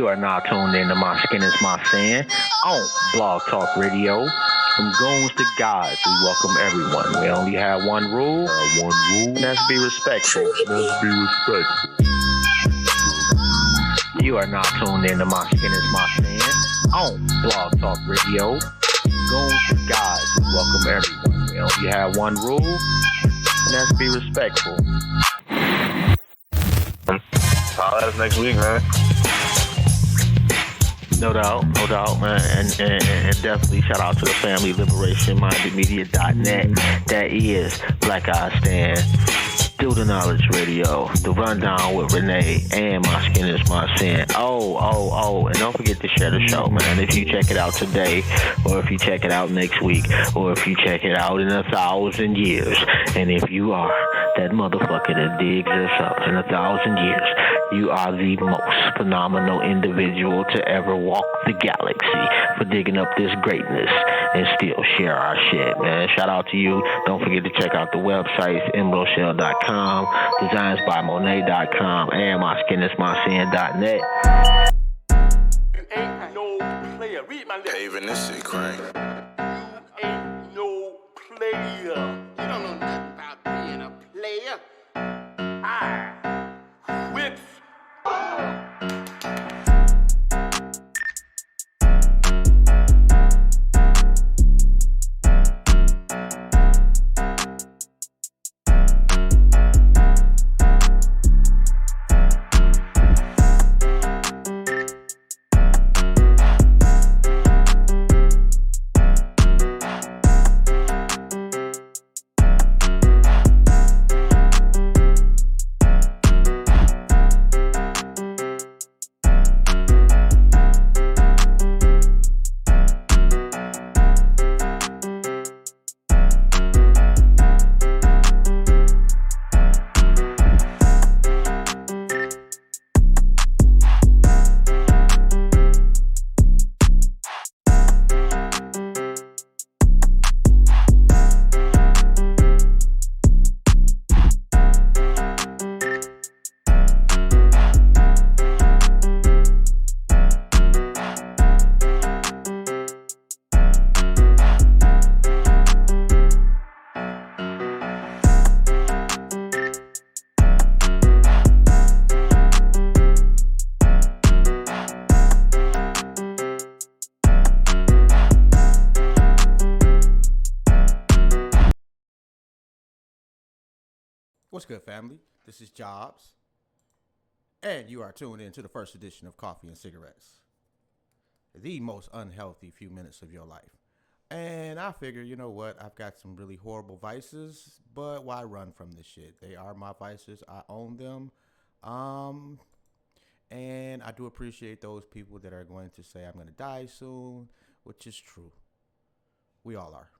You are now tuned in to My Skin is My Sin on Blog Talk Radio. From goons to gods, we welcome everyone. We only have one rule, and that's be respectful. You are now tuned in to My Skin is My Sin on Blog Talk Radio. Goons to gods, we welcome everyone. We only have one rule, and that's be respectful. I'll let us next week, man. No doubt, man, and definitely shout out to the family, liberationmindedmedia.net. That is Black Eye Stand, Do the Knowledge Radio, The Rundown with Renee, and My Skin is My Sin. Oh, and don't forget to share the show, man. If you check it out today, or if you check it out next week, or if you check it out in 1,000 years, and if you are that motherfucker that digs this up in 1,000 years, you are the most phenomenal individual to ever walk the galaxy for digging up this greatness and still share our shit, man. Shout out to you. Don't forget to check out the websites, embroshell.com, designsbymonet.com, and myskinismysin.net. You ain't no player. Read my lips. Paving this shit, crank. You ain't no player. You don't know nothing about being a player. Whips. What's good, family? This is Jobs, and you are tuned in to the first edition of Coffee and Cigarettes, the most unhealthy few minutes of your life. And I figure, you know what? I've got some really horrible vices, but why run from this shit? They are my vices. I own them. And I do appreciate those people that are going to say I'm going to die soon, which is true. We all are.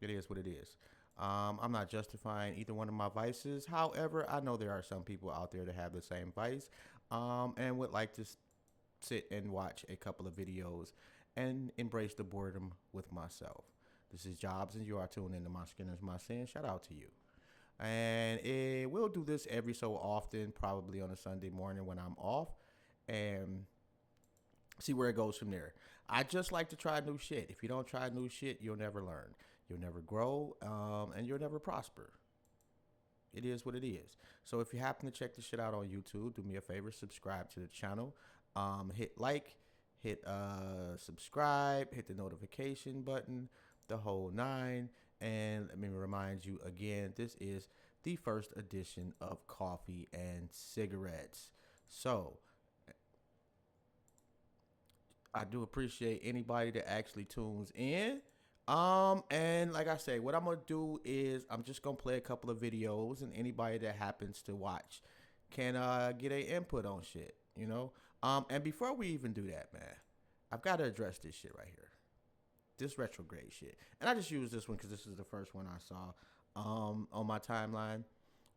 It is what it is. I'm not justifying either one of my vices. However, I know there are some people out there that have the same vice and would like to sit and watch a couple of videos and embrace the boredom with myself. This is Jobs, and you are tuned into My Skin is My Sin. Shout out to you. And we'll do this every so often, probably on a Sunday morning when I'm off, and see where it goes from there. I just like to try new shit. If you don't try new shit, you'll never learn. You'll never grow, and you'll never prosper. It is what it is. So if you happen to check this shit out on YouTube, do me a favor, subscribe to the channel. Hit like, hit subscribe, hit the notification button, the whole nine. And let me remind you again, this is the first edition of Coffee and Cigarettes. So I do appreciate anybody that actually tunes in. And like I say, what I'm going to do is I'm just going to play a couple of videos, and anybody that happens to watch can get a input on shit, you know? And before we even do that, man, I've got to address this shit right here. This retrograde shit. And I just used this one because this is the first one I saw on my timeline.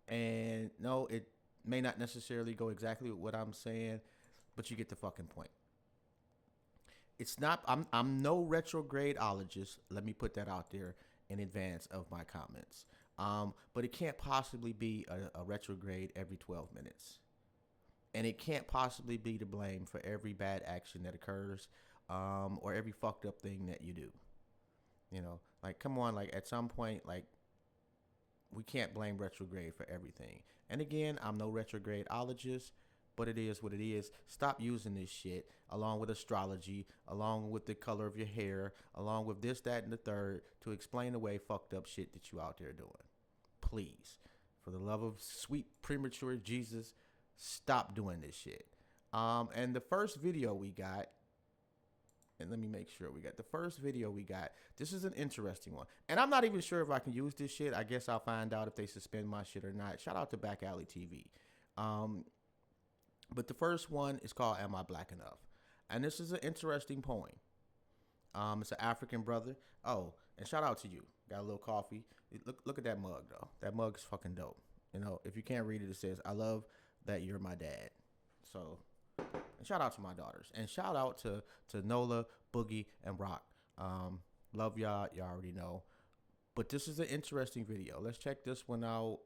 And no, it may not necessarily go exactly with what I'm saying, but you get the fucking point. It's not, I'm no retrogradeologist. Let me put that out there in advance of my comments. But it can't possibly be a retrograde every 12 minutes. and it can't possibly be to blame for every bad action that occurs, or every fucked up thing that you do. You know, like, come on, like, at some point, like, we can't blame retrograde for everything. And again, I'm no retrogradeologist, but it is what it is. Stop using this shit along with astrology, along with the color of your hair, along with this, that, and the third to explain away fucked up shit that you out there doing. Please, for the love of sweet premature Jesus, stop doing this shit. And the first video we got, and let me make sure we got the first video we got. This is an interesting one. And I'm not even sure if I can use this shit. I guess I'll find out if they suspend my shit or not. Shout out to Back Alley TV. But the first one is called Am I Black Enough? And this is an interesting poem. It's an African brother. Oh, and shout out to you. Got a little coffee. Look at that mug, though. That mug is fucking dope. You know, if you can't read it, it says, I love that you're my dad. So, and shout out to my daughters. And shout out to Nola, Boogie, and Rock. Love y'all. Y'all already know. But this is an interesting video. Let's check this one out.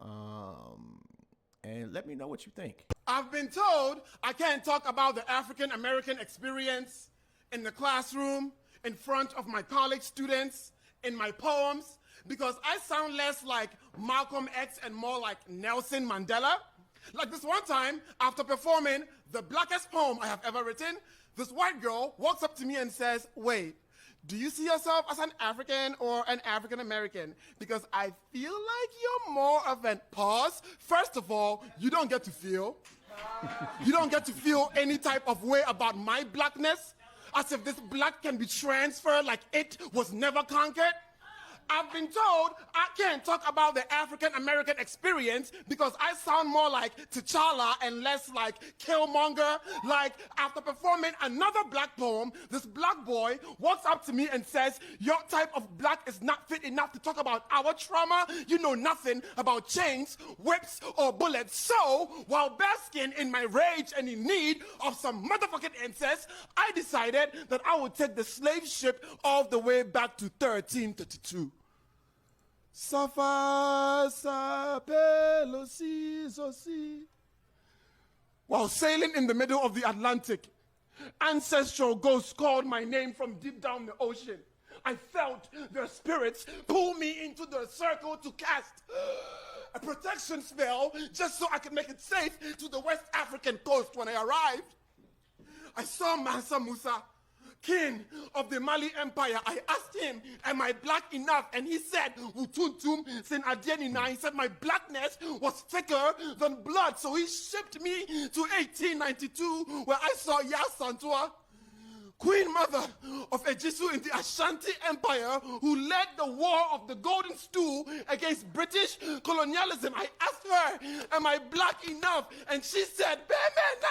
And let me know what you think. I've been told I can't talk about the African American experience in the classroom, in front of my college students, in my poems, because I sound less like Malcolm X and more like Nelson Mandela. Like this one time, after performing the blackest poem I have ever written, this white girl walks up to me and says, wait, do you see yourself as an African or an African American? Because I feel like you're more of an pause. First of all, you don't get to feel. You don't get to feel any type of way about my blackness, as if this black can be transferred like it was never conquered. I've been told I can't talk about the African American experience because I sound more like T'Challa and less like Killmonger. Like, after performing another black poem, this black boy walks up to me and says, your type of black is not fit enough to talk about our trauma. You know nothing about chains, whips, or bullets. So, while basking in my rage and in need of some motherfucking incest, I decided that I would take the slave ship all the way back to 1332. Safa sapelo si. While sailing in the middle of the Atlantic, ancestral ghosts called my name from deep down the ocean. I felt their spirits pull me into the circle to cast a protection spell just so I could make it safe to the West African coast when I arrived. I saw Mansa Musa, king of the Mali Empire. I asked him, am I black enough? And he said, Utuntum sin adienina. He said my blackness was thicker than blood. So he shipped me to 1892, where I saw Ya Santua, Queen Mother of Ejisu in the Ashanti Empire, who led the War of the Golden Stool against British colonialism. I asked her, am I black enough? And she said, Bemena.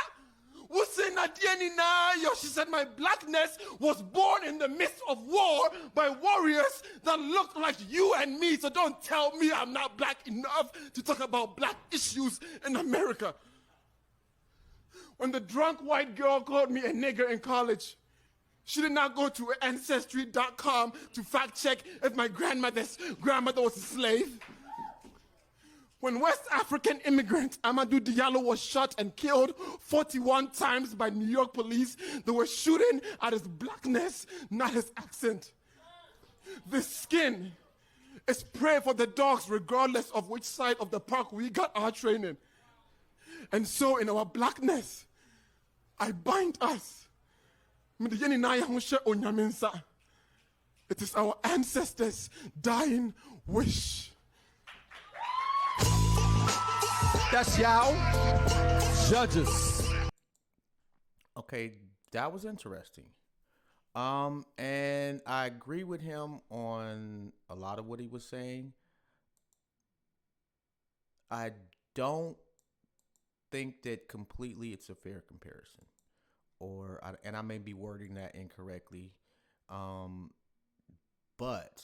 She said my blackness was born in the midst of war by warriors that looked like you and me. So don't tell me I'm not black enough to talk about black issues in America. When the drunk white girl called me a nigger in college, she did not go to Ancestry.com to fact check if my grandmother's grandmother was a slave. When West African immigrant Amadou Diallo was shot and killed 41 times by New York police, they were shooting at his blackness, not his accent. The skin is prey for the dogs regardless of which side of the park we got our training. And so in our blackness, I bind us. It is our ancestors' dying wish. That's y'all. Judges. Okay, that was interesting. And I agree with him on a lot of what he was saying. I don't think that completely it's a fair comparison. And I may be wording that incorrectly. But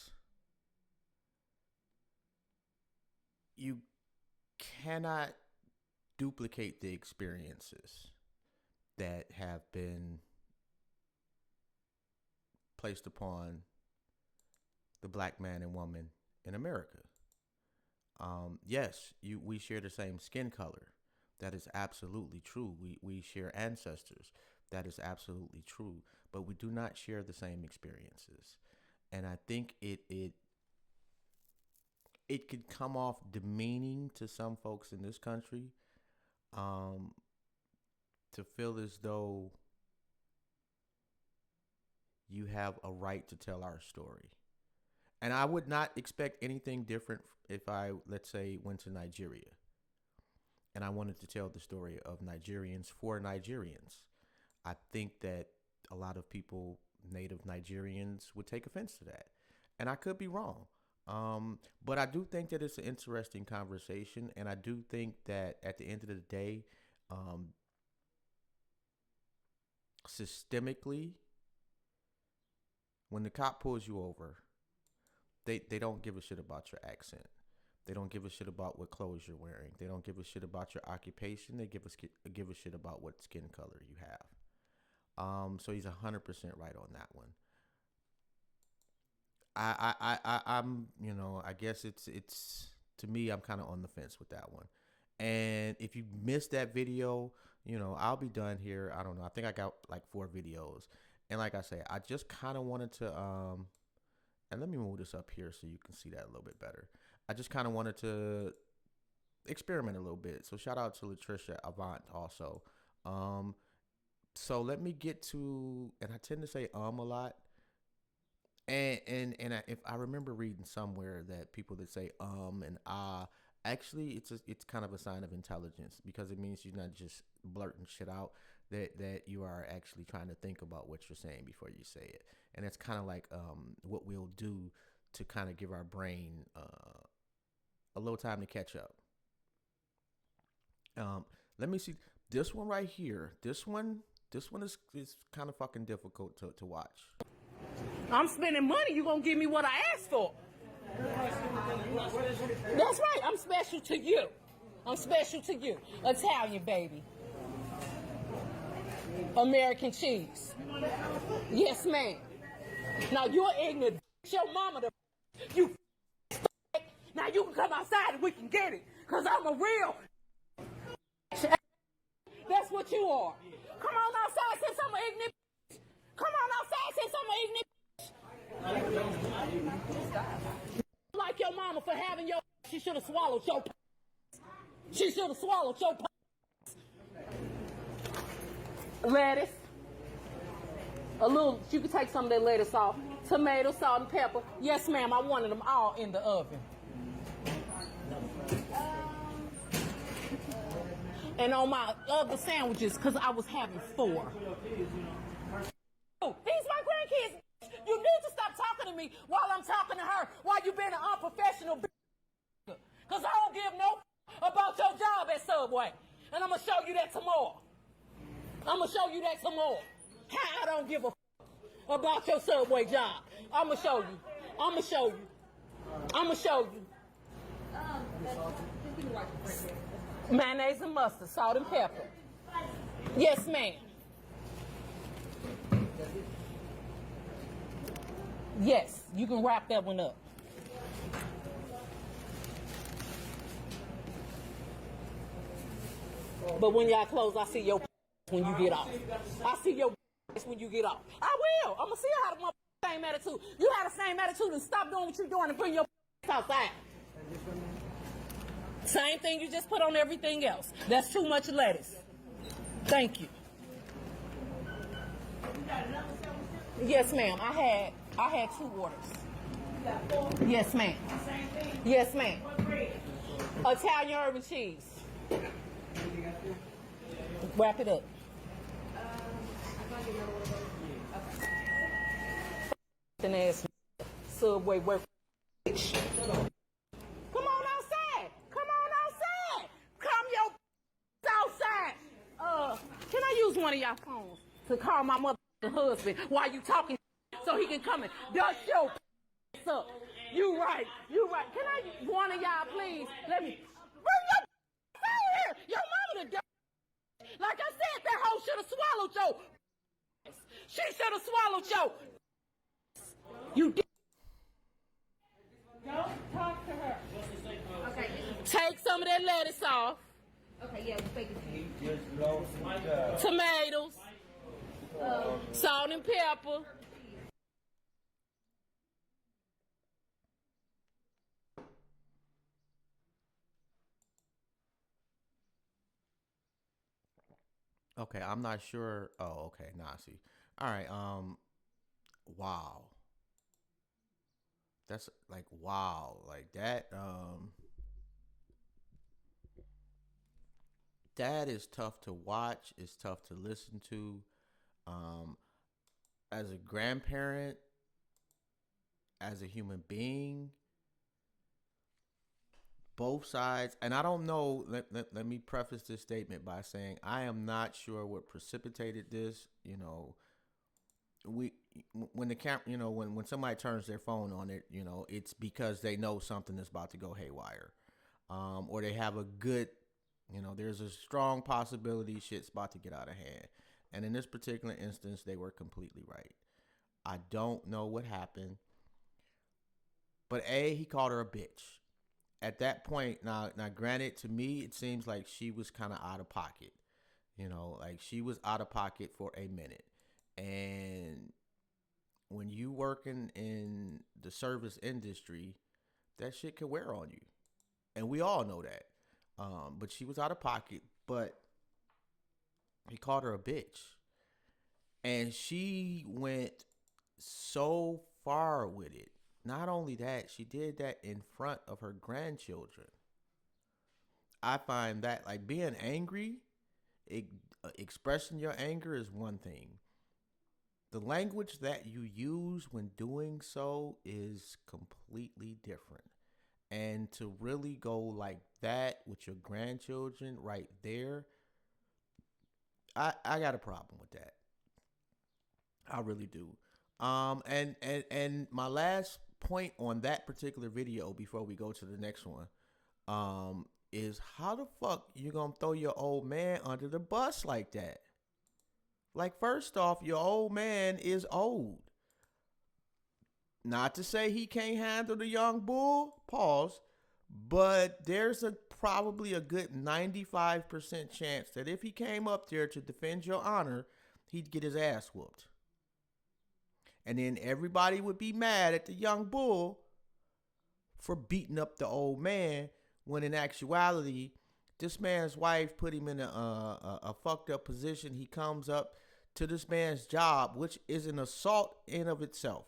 you cannot duplicate the experiences that have been placed upon the black man and woman in America. Yes, we share the same skin color, That is absolutely true. We share ancestors. That is absolutely true. But we do not share the same experiences. And I think it could come off demeaning to some folks in this country, to feel as though you have a right to tell our story. And I would not expect anything different if I, let's say, went to Nigeria and I wanted to tell the story of Nigerians for Nigerians. I think that a lot of people, native Nigerians, would take offense to that. And I could be wrong. But I do think that it's an interesting conversation. And I do think that at the end of the day, systemically, when the cop pulls you over, they don't give a shit about your accent. They don't give a shit about what clothes you're wearing. They don't give a shit about your occupation. They give a shit about what skin color you have. So he's 100% right on that one. I'm, I guess it's to me, I'm kind of on the fence with that one. And if you missed that video, I'll be done here. I don't know. I think I got like 4 videos. And like I say, I just kind of wanted to, and let me move this up here so you can see that a little bit better. I just kind of wanted to experiment a little bit. So shout out to Latricia Avant also. So let me get to, and I tend to say a lot. And if I remember reading somewhere that people that say and actually it's kind of a sign of intelligence, because it means you're not just blurting shit out, that you are actually trying to think about what you're saying before you say it. And it's kind of like what we'll do to kind of give our brain a little time to catch up. Let me see this one right here. This one is kind of fucking difficult to watch. I'm spending money. You gonna give me what I asked for? That's right. I'm special to you. I'm special to you. Italian baby. American cheese. Yes, ma'am. Now you're ignorant. Your mama the you. Now you can come outside and we can get it. Cause I'm a real. That's what you are. Come on outside since I'm an ignorant. Come on outside since I'm an ignorant. Like your mama for having your. She should have swallowed your. She should have swallowed your. Lettuce. A little. You can take some of that lettuce off. Tomato, salt, and pepper. Yes, ma'am. I wanted them all in the oven. And on my other sandwiches, because I was having 4. Oh, these my grandkids. You need to stop talking to me while I'm talking to her, while you being an unprofessional bitch. Because I don't give no about your job at Subway. And I'm going to show you that tomorrow. I'm going to show you that tomorrow. How I don't give a about your Subway job. I'm going to show you. I'm going to show you. I'm going to show you. Mayonnaise and mustard, salt and pepper. Yes, ma'am. Yes, you can wrap that one up. But when y'all close, I see your when you get off. I see your when you get off. I will. I'm going to see how the same attitude. You have the same attitude and stop doing what you're doing and bring your outside. Same thing you just put on everything else. That's too much lettuce. Thank you. Yes, ma'am. I had 2 orders. Yes, ma'am. Yes, ma'am. Italian herb and cheese. Wrap it up. An ass Subway work. Come on outside. Come on outside. Come your outside. Can I use one of y'all phones to call my mother husband while you talking so he can come and dust your up? You right. Can I, one of y'all please, let me bring your over here. Your mama the like I said, that hoe should have swallowed your. She should have swallowed your. You did. Don't talk to her. Okay. Take some of that lettuce off. Okay, yeah, we'll fake it. Tomatoes, salt and pepper. Okay, I'm not sure. Oh, okay, nah, I see. All right, wow. That's like wow, like that. That is tough to watch. It's tough to listen to. Um, as a grandparent, as a human being, both sides, and I don't know. Let me preface this statement by saying I am not sure what precipitated this. You know, when the when somebody turns their phone on it, you know, it's because they know something is about to go haywire, or they have a good, you know, there's a strong possibility shit's about to get out of hand. And in this particular instance, they were completely right. I don't know what happened, but he called her a bitch. At that point, now granted, to me, it seems like she was kind of out of pocket. You know, like she was out of pocket for a minute. And when you working in the service industry, that shit can wear on you. And we all know that. But she was out of pocket, but he called her a bitch. And she went so far with it. Not only that, she did that in front of her grandchildren. I find that, like, being angry, expressing your anger is one thing. The language that you use when doing so is completely different. And to really go like that with your grandchildren right there, I got a problem with that. I really do. And my last point on that particular video before we go to the next one, is how the fuck you gonna throw your old man under the bus like that? Like, first off, your old man is old. Not to say he can't handle the young bull, pause, but there's probably a good 95% chance that if he came up there to defend your honor, he'd get his ass whooped. And then everybody would be mad at the young bull for beating up the old man, when in actuality, this man's wife put him in a fucked up position. He comes up to this man's job, which is an assault in of itself,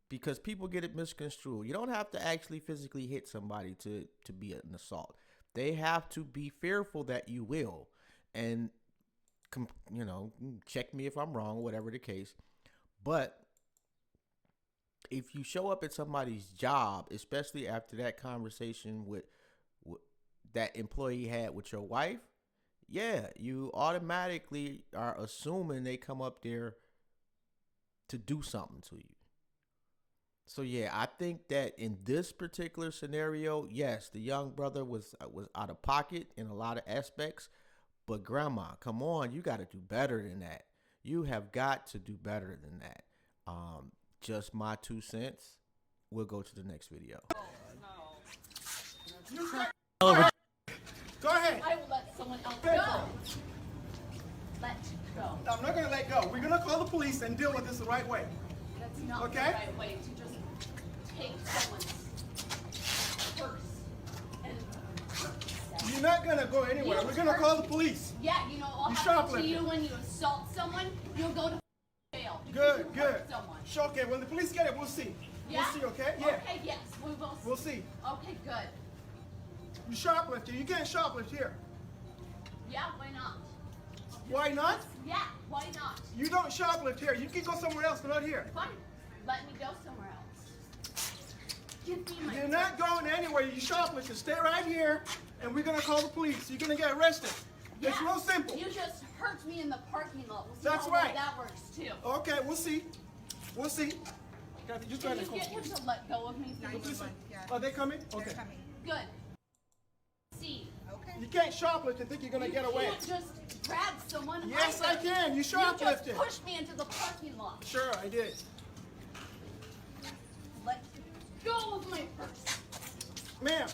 because people get it misconstrued. You don't have to actually physically hit somebody to be an assault. They have to be fearful that you will. And, you know, check me if I'm wrong, whatever the case. But if you show up at somebody's job, especially after that conversation with that employee had with your wife, yeah, you automatically are assuming they come up there to do something to you. So yeah, I think that in this particular scenario, yes, the young brother was out of pocket in a lot of aspects, but grandma, come on, you got to do better than that. You have got to do better than that. Just my 2 cents. We'll go to the next video. Go ahead. I will let someone else go. Let go. I'm not going to let go. We're going to call the police and deal with this the right way. That's not Okay? the right way to just take someone's purse and You're not going to go anywhere. We're going to call the police. yeah, you know, what You happens to shoplifted. you when you assault someone, you'll go to jail. because Good, you good. hurt someone. Sure, okay, when the police get it, we'll see. Yeah? We'll see, okay? Yeah. Okay, yes, we will see. We'll see. Okay, good. You shoplifter. You can't shoplift here. Yeah, why not? Why not? Yeah, why not? You don't shoplift here. You can go somewhere else, but not here. Fine. Let me go somewhere else. Give me my You're not going anywhere. You shoplifter. Stay right here, and we're going to call the police. You're going to get arrested. It's Yeah, real simple. You just hurt me in the parking lot. We'll see That's how well right. that works too. Okay, we'll see. We'll see. Kathy, you try Can to you call get the him police. to let go of me? please? Are they coming? Okay. Good. See. You can't shoplift and think you're going to get away. You can't just grab someone. Yes, either. I can. You You shoplifted. just pushed me into the parking lot. Sure, I did. Let go of my purse. Ma'am.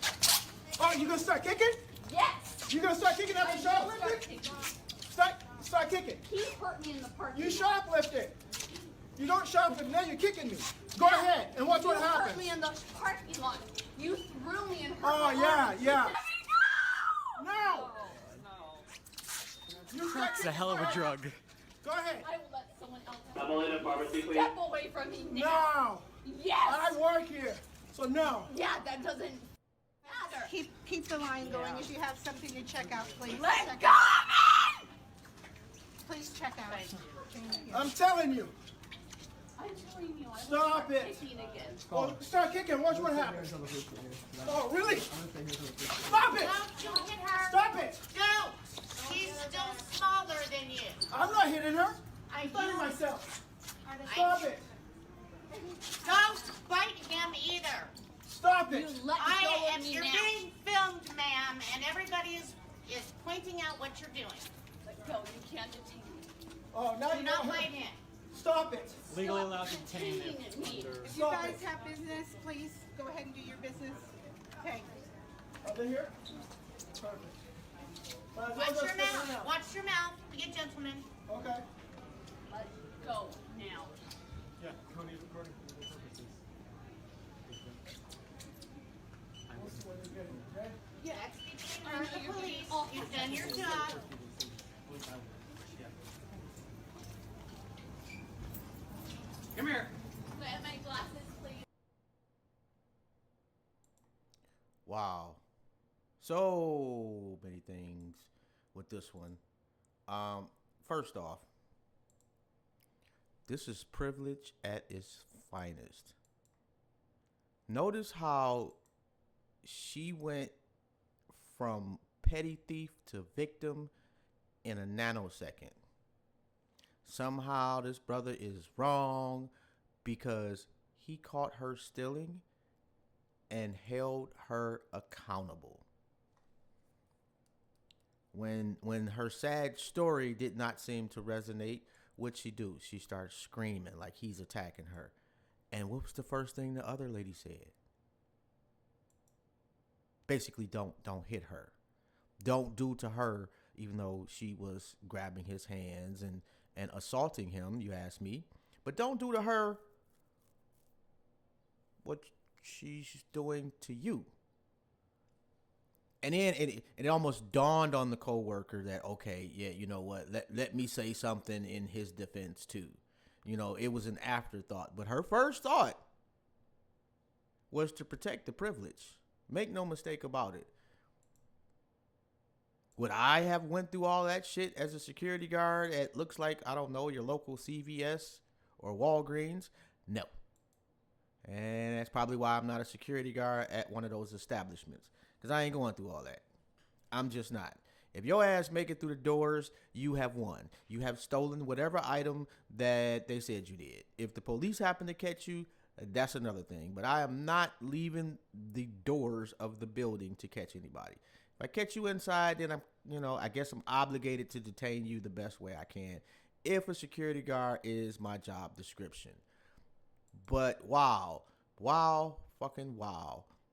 Oh, you going to start kicking? Yes. You gonna start kicking after shoplifting? Start kicking. He hurt me in the parking You lot. shoplifted. You don't shoplift, now you're kicking me. Go ahead and watch what You happens. hurt me in the parking lot. You threw me and hurt Oh, my yeah, arm. yeah. No! No! You start Crack's a hell of a kicking. drug. Go ahead. I will let someone else I'm only in pharmacy, please. step away from me now. No. Yes! I work here, so no. Yeah, that doesn't matter. Keep the line going. If you have something to check out, please. Let check go out. of me! Please check out. Thank you. I'm telling you. I'm telling you, I will Stop start it. kicking again. Oh, start kicking, watch what happens. Oh, really? Stop it! Don't you hit her. Stop it! Don't. She's still smaller than you. I'm not hitting her. I I'm fighting do. myself. Stop it! Don't bite him either. Stop it! Let go of me You're now. being filmed, ma'am, and everybody is pointing out what you're doing. Let go. You can't detain me. Oh, now Do you not know. bite him. Stop it! Legally allowed to detain Detaining if me. under. If you Stop guys it. have business, please go ahead and do your business. Okay. Over here? Perfect. Might as well Watch just your sit mouth. down. Watch your mouth. Be a gentleman. Okay. Let go now. Yeah, Coney recording for legal purposes. Okay? Yes. Turn to the police. You've done your job. Come here. Can I have my glasses, please? Wow. So many things with this one. First off, this is privilege at its finest. Notice how she went from petty thief to victim in a nanosecond. Somehow this brother is wrong because he caught her stealing and held her accountable. When her sad story did not seem to resonate, what'd she do? She started screaming like he's attacking her. And what was the first thing the other lady said? Basically, don't hit her. Don't do to her, even though she was grabbing his hands and assaulting him, you ask me. But don't do to her what she's doing to you. And then it almost dawned on the coworker that, okay, yeah, you know what, let me say something in his defense too. You know, it was an afterthought. But her first thought was to protect the privilege. Make no mistake about it. Would I have went through all that shit as a security guard at, looks like, I don't know, your local CVS or Walgreens? No. And that's probably why I'm not a security guard at one of those establishments. Because I ain't going through all that. I'm just not. If your ass make it through the doors, you have won. You have stolen whatever item that they said you did. If the police happen to catch you, that's another thing. But I am not leaving the doors of the building to catch anybody. If I catch you inside, then I guess I'm obligated to detain you the best way I can. If a security guard is my job description. But wow.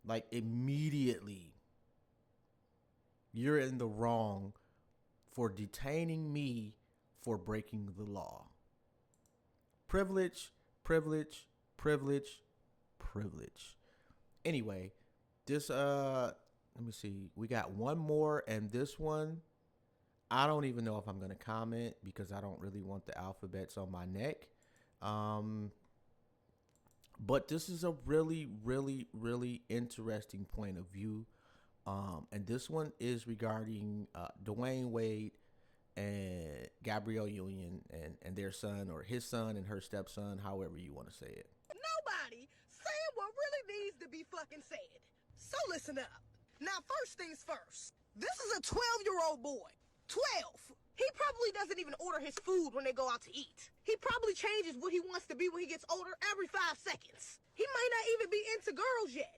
Like immediately, you're in the wrong for detaining me for breaking the law. Privilege. Anyway, this let me see. We got one more, and this one, I don't even know if I'm gonna comment because I don't really want the alphabets on my neck. But this is a really interesting point of view. And this one is regarding Dwayne Wade and Gabrielle Union and their son, or his son and her stepson, however you want to say it. Nobody saying what really needs to be fucking said. So listen up. Now, first things first. This is a 12-year-old boy. 12. He probably doesn't even order his food when they go out to eat. He probably changes what he wants to be when he gets older every 5 seconds. He might not even be into girls yet,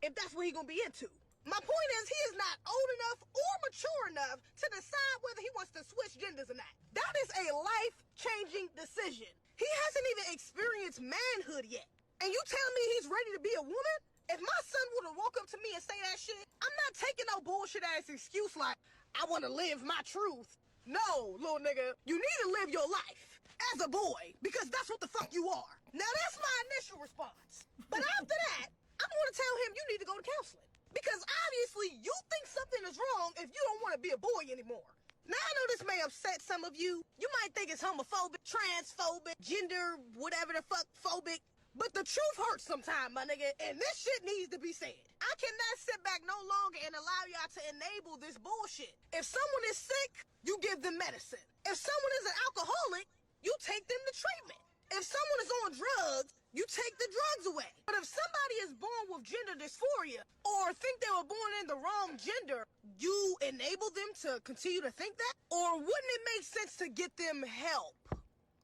if that's what he gonna be into. My point is, he is not old enough or mature enough to decide whether he wants to switch genders or not. That is a life-changing decision. He hasn't even experienced manhood yet. And you tell me he's ready to be a woman? If my son would have woke up to me and say that shit, I'm not taking no bullshit ass excuse like, I want to live my truth. No, little nigga, you need to live your life as a boy because that's what the fuck you are. Now that's my initial response. But after that, I'm going to tell him you need to go to counseling. Because obviously you think something is wrong if you don't want to be a boy anymore. Now I know this may upset some of you. You might think it's homophobic, transphobic, gender, whatever the fuck, phobic. But the truth hurts sometimes, my nigga, and this shit needs to be said. I cannot sit back no longer and allow y'all to enable this bullshit. If someone is sick, you give them medicine. If someone is an alcoholic, you take them to treatment. If someone is on drugs, you take the drugs away. But if somebody is born with gender dysphoria or think they were born in the wrong gender, you enable them to continue to think that? Or wouldn't it make sense to get them help?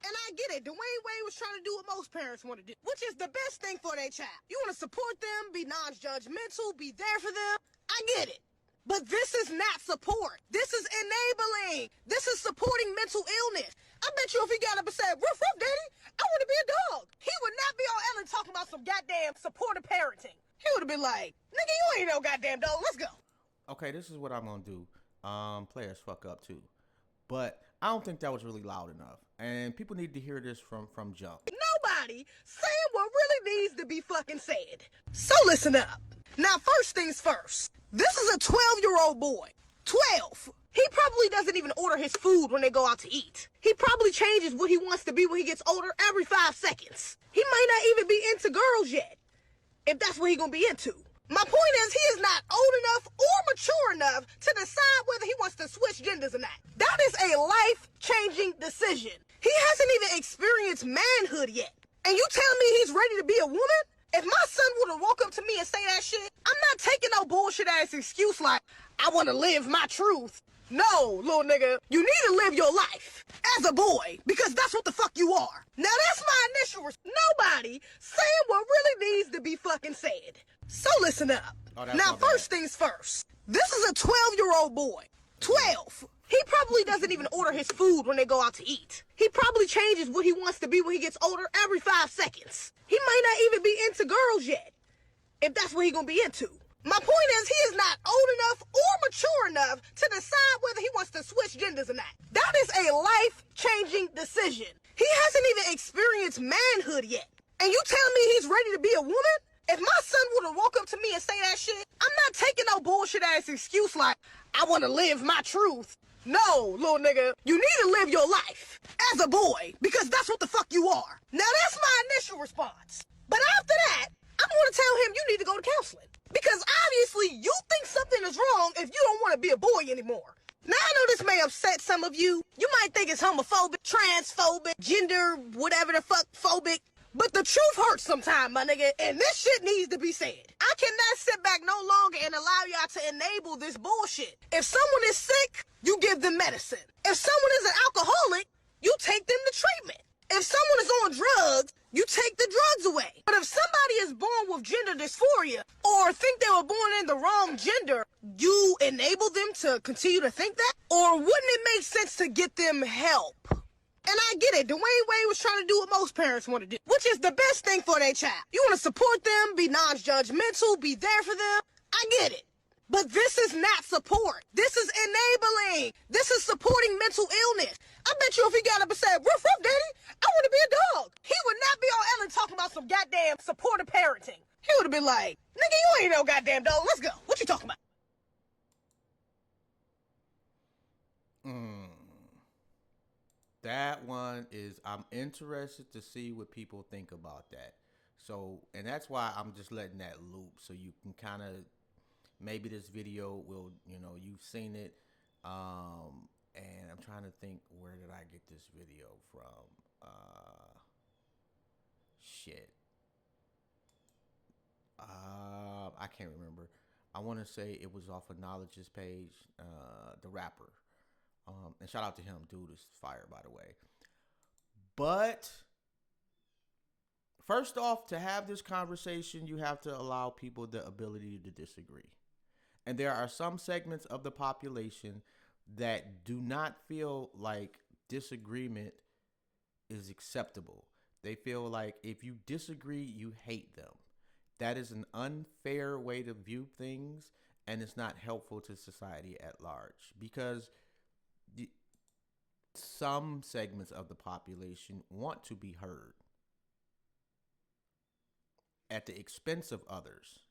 And I get it, Dwayne Wade was trying to do what most parents want to do, which is the best thing for their child. You want to support them, be non-judgmental, be there for them. I get it. But this is not support. This is enabling. This is supporting mental illness. I bet you if he got up and said, "Ruff, ruff, daddy, I want to be a dog," he would not be on Ellen talking about some goddamn supportive parenting. He would have been like, "Nigga, you ain't no goddamn dog. Let's go." Okay, this is what I'm gonna do. Players fuck up too, but I don't think that was really loud enough, and people need to hear this from jump. Nobody saying what really needs to be fucking said. So listen up. Now, first things first. This is a 12-year-old boy. 12. He probably doesn't even order his food when they go out to eat. He probably changes what he wants to be when he gets older every 5 seconds. He might not even be into girls yet, if that's what he gonna be into. My point is, he is not old enough or mature enough to decide whether he wants to switch genders or not. That is a life-changing decision. He hasn't even experienced manhood yet. And you tell me he's ready to be a woman? If my son would have woke up to me and say that shit, I'm not taking no bullshit ass excuse like, I want to live my truth. No, little nigga, you need to live your life as a boy because that's what the fuck you are. Now that's my initial Nobody saying what really needs to be fucking said. So listen up. Now first things first. This is a 12-year-old boy. 12. He probably doesn't even order his food when they go out to eat. He probably changes what he wants to be when he gets older every 5 seconds. He might not even be into girls yet, if that's what he gonna be into. My point is, he is not old enough or mature enough to decide whether he wants to switch genders or not. That is a life-changing decision. He hasn't even experienced manhood yet. And you tell me he's ready to be a woman? If my son would have woke up to me and say that shit, I'm not taking no bullshit ass excuse like, I want to live my truth. No, little nigga, you need to live your life as a boy because that's what the fuck you are. Now that's my initial response. But after that, I'm going to tell him you need to go to counseling. Because obviously you think something is wrong if you don't want to be a boy anymore. Now I know this may upset some of you. You might think it's homophobic, transphobic, gender, whatever the fuck, phobic. But the truth hurts sometimes, my nigga, and this shit needs to be said. I cannot sit back no longer and allow y'all to enable this bullshit. If someone is sick, you give them medicine. If someone is an alcoholic, you take them to treatment. If someone is on drugs, you take the drugs away. But if somebody is born with gender dysphoria or think they were born in the wrong gender, you enable them to continue to think that? Or wouldn't it make sense to get them help? And I get it, Dwayne Wade was trying to do what most parents want to do, which is the best thing for their child. You want to support them, be non-judgmental, be there for them. I get it. But this is not support. This is enabling. This is supporting mental illness. I bet you if he got up and said, "Ruff, ruff, daddy, I want to be a dog," he would not be on Ellen talking about some goddamn supportive parenting. He would have been like, "Nigga, you ain't no goddamn dog. Let's go. What you talking about?" That one is, I'm interested to see what people think about that. So, and that's why I'm just letting that loop so you can kind of, maybe this video will, you know, you've seen it. And I'm trying to think, where did I get this video from? Shit. I can't remember. I want to say it was off of Knowledge's page, the rapper. And shout out to him, dude is fire, by the way. But first off, to have this conversation, you have to allow people the ability to disagree. And there are some segments of the population that do not feel like disagreement is acceptable. They feel like if you disagree, you hate them. That is an unfair way to view things, and it's not helpful to society at large because some segments of the population want to be heard at the expense of others,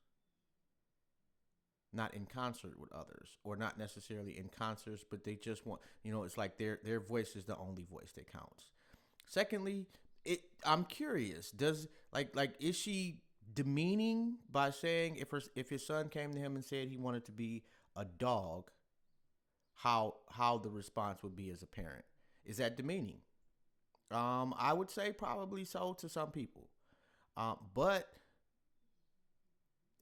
not in concert with others, or not necessarily in concerts, but they just want, it's like their voice is the only voice that counts. Secondly, I'm curious, does is she demeaning by saying if his son came to him and said he wanted to be a dog, how the response would be as a parent? Is that demeaning? I would say probably so to some people. But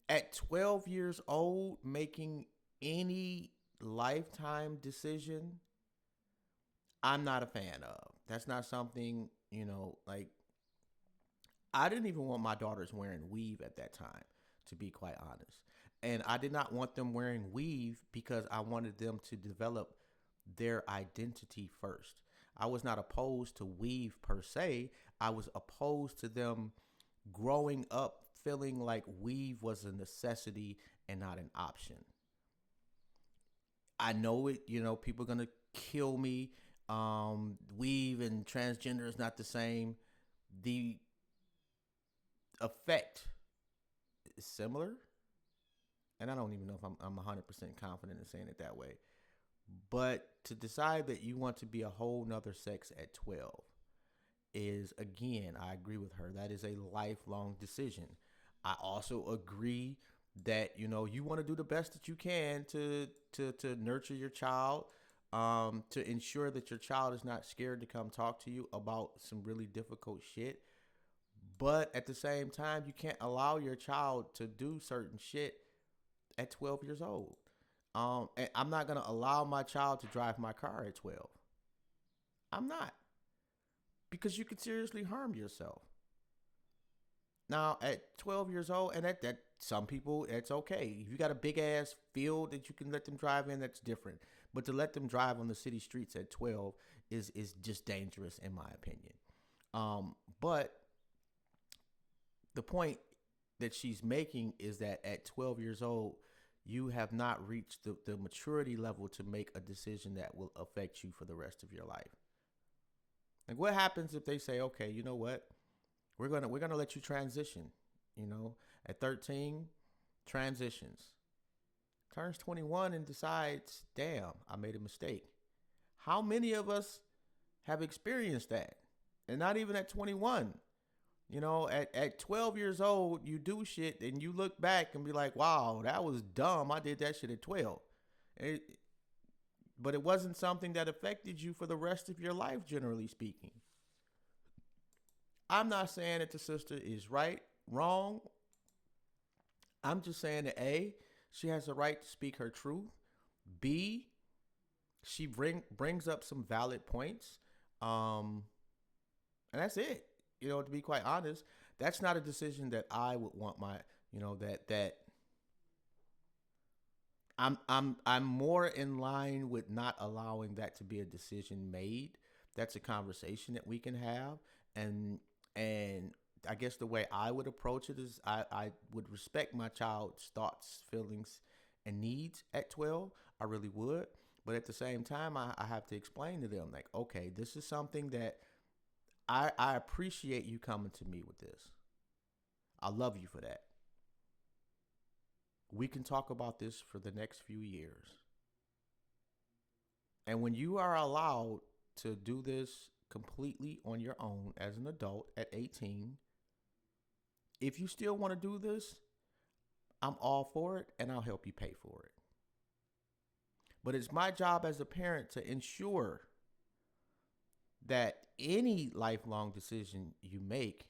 at 12 years old, making any lifetime decision, I'm not a fan of. That's not something, I didn't even want my daughters wearing weave at that time, to be quite honest. And I did not want them wearing weave because I wanted them to develop their identity first. I was not opposed to weave per se. I was opposed to them growing up feeling like weave was a necessity and not an option. I know it, people are going to kill me. Weave and transgender is not the same. The effect is similar. And I don't even know if I'm 100% confident in saying it that way. But to decide that you want to be a whole nother sex at 12 is, again, I agree with her. That is a lifelong decision. I also agree that, you want to do the best that you can to nurture your child, to ensure that your child is not scared to come talk to you about some really difficult shit. But at the same time, you can't allow your child to do certain shit at 12 years old. And I'm not going to allow my child to drive my car at 12. I'm not. Because you could seriously harm yourself. Now, at 12 years old, and that some people, it's okay. If you got a big ass field that you can let them drive in, that's different. But to let them drive on the city streets at 12 is just dangerous, in my opinion. But the point that she's making is that at 12 years old, you have not reached the maturity level to make a decision that will affect you for the rest of your life. Like, what happens if they say, okay, you know what? We're gonna let you transition. At 13, transitions. Turns 21 and decides, damn, I made a mistake. How many of us have experienced that? And not even at 21. At 12 years old, you do shit and you look back and be like, wow, that was dumb. I did that shit at 12. But it wasn't something that affected you for the rest of your life, generally speaking. I'm not saying that the sister is right, wrong. I'm just saying that A, she has a right to speak her truth. B, she brings up some valid points. And that's it. To be quite honest, that's not a decision that I would want my, that I'm more in line with not allowing that to be a decision made. That's a conversation that we can have. And I guess the way I would approach it is I would respect my child's thoughts, feelings, and needs at 12. I really would. But at the same time, I have to explain to them, like, okay, this is something that I appreciate you coming to me with this. I love you for that. We can talk about this for the next few years. And when you are allowed to do this completely on your own as an adult at 18, if you still want to do this, I'm all for it and I'll help you pay for it. But it's my job as a parent to ensure that any lifelong decision you make,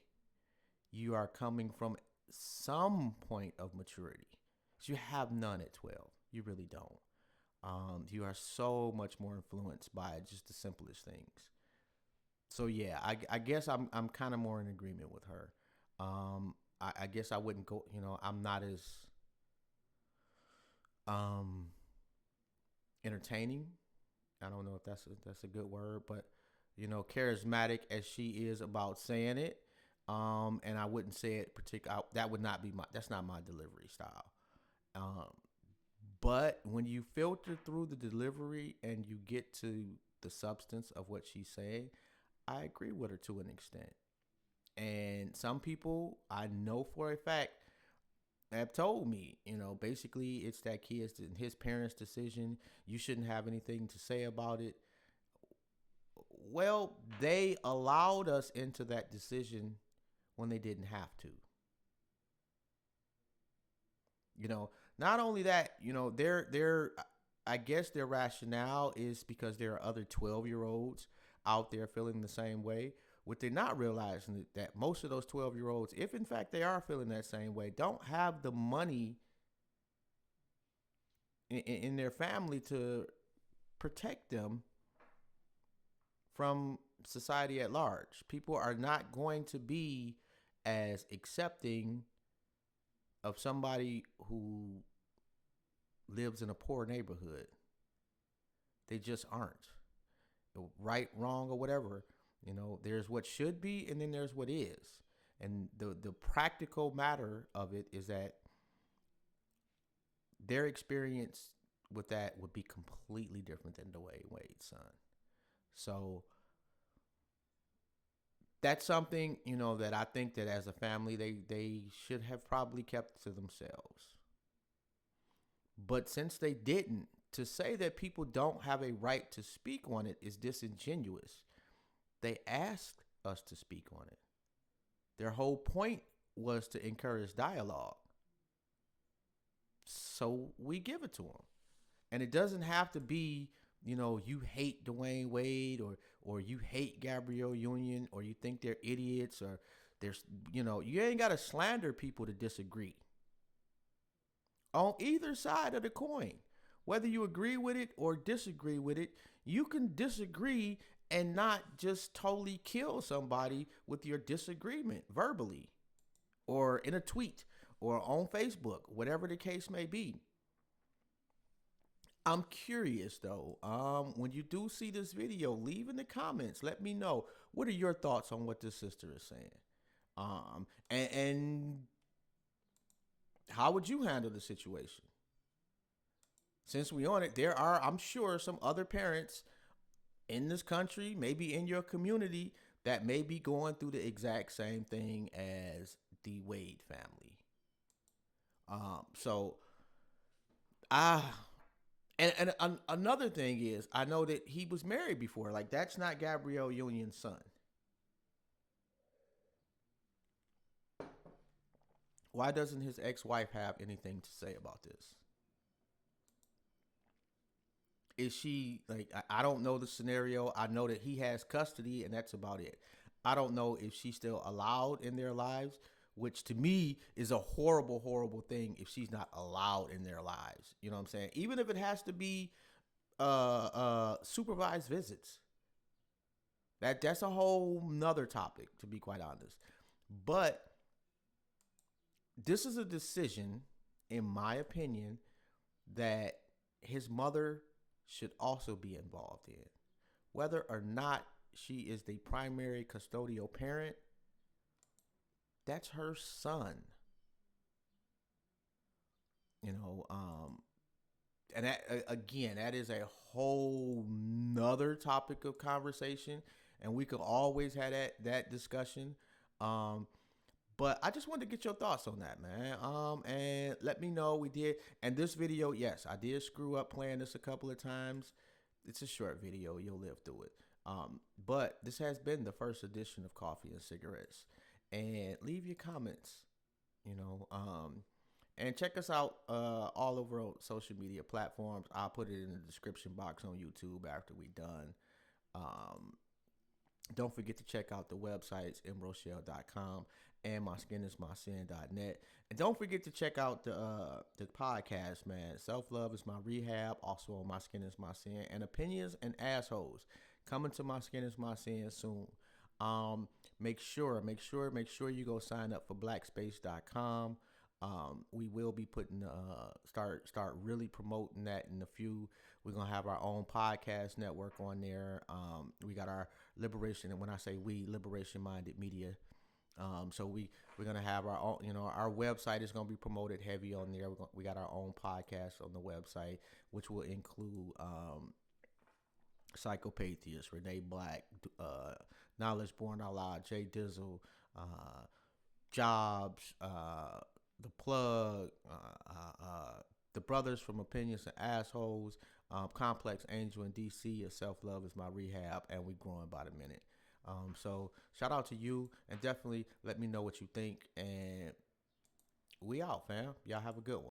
you are coming from some point of maturity. So you have none at 12. You really don't. You are so much more influenced by just the simplest things. So yeah, I guess I'm kind of more in agreement with her. I guess I wouldn't go, I'm not as entertaining. I don't know if that's a good word, but charismatic as she is about saying it, And I wouldn't say it that would not be that's not my delivery style. But when you filter through the delivery and you get to the substance of what she's saying, I agree with her to an extent. And some people I know for a fact have told me, basically it's that kid's and his parents' decision. You shouldn't have anything to say about it. Well, they allowed us into that decision when they didn't have to. Not only that, I guess their rationale is because there are other 12-year-olds out there feeling the same way. What they're not realizing that most of those 12-year-olds, if in fact they are feeling that same way, don't have the money in their family to protect them from society at large. People are not going to be as accepting of somebody who lives in a poor neighborhood. They just aren't. Right, wrong, or whatever. There's what should be, and then there's what is. And the practical matter of it is that their experience with that would be completely different than Dwayne Wade's son. So that's something, that I think that as a family, they should have probably kept to themselves. But since they didn't, to say that people don't have a right to speak on it is disingenuous. They asked us to speak on it. Their whole point was to encourage dialogue. So we give it to them. And it doesn't have to be, you hate Dwayne Wade or you hate Gabrielle Union or you think they're idiots or there's, you ain't got to slander people to disagree. On either side of the coin, whether you agree with it or disagree with it, you can disagree and not just totally kill somebody with your disagreement verbally or in a tweet or on Facebook, whatever the case may be. I'm curious though, when you do see this video, leave in the comments. Let me know, what are your thoughts on what this sister is saying? And how would you handle the situation? Since we on it, there are, I'm sure, some other parents in this country, maybe in your community, that may be going through the exact same thing as the Wade family. And another thing is, I know that he was married before. Like, that's not Gabrielle Union's son. Why doesn't his ex-wife have anything to say about this? Is she, like, I don't know the scenario. I know that he has custody, and that's about it. I don't know if she's still allowed in their lives, which to me is a horrible, horrible thing if she's not allowed in their lives. You know what I'm saying? Even if it has to be supervised visits. That's a whole nother topic, to be quite honest. But this is a decision, in my opinion, that his mother should also be involved in. Whether or not she is the primary custodial parent, that's her son. And that, again, that is a whole nother topic of conversation, and we could always have that discussion. But I just wanted to get your thoughts on that, man. And let me know. We did. And this video, yes, I did screw up playing this a couple of times. It's a short video. You'll live through it. But this has been the first edition of Coffee and Cigarettes. And leave your comments, and check us out all over social media platforms. I'll put it in the description box on YouTube after we're done. Don't forget to check out the websites, mrochelle.com and myskinismysin.net. And don't forget to check out the podcast, man. Self-Love is My Rehab, also on My Skin is My Sin. And Opinions and Assholes, coming to My Skin is My Sin soon. Make sure you go sign up for blackspace.com. We will be putting start really promoting that in a few. We're gonna have our own podcast network on there. We got our Liberation, and when I say we, Liberation Minded Media So we're gonna have our own, our website is gonna be promoted heavy on there. We got our own podcast on the website, which will include Psychopathia, Renee Black, Knowledge Born Out Loud, Jay Dizzle, Jobs, The Plug, the brothers from Opinions and Assholes, Complex Angel and DC, Self Love is My Rehab, and we growing by the minute. So shout out to you, and definitely let me know what you think, and we out, fam. Y'all have a good one.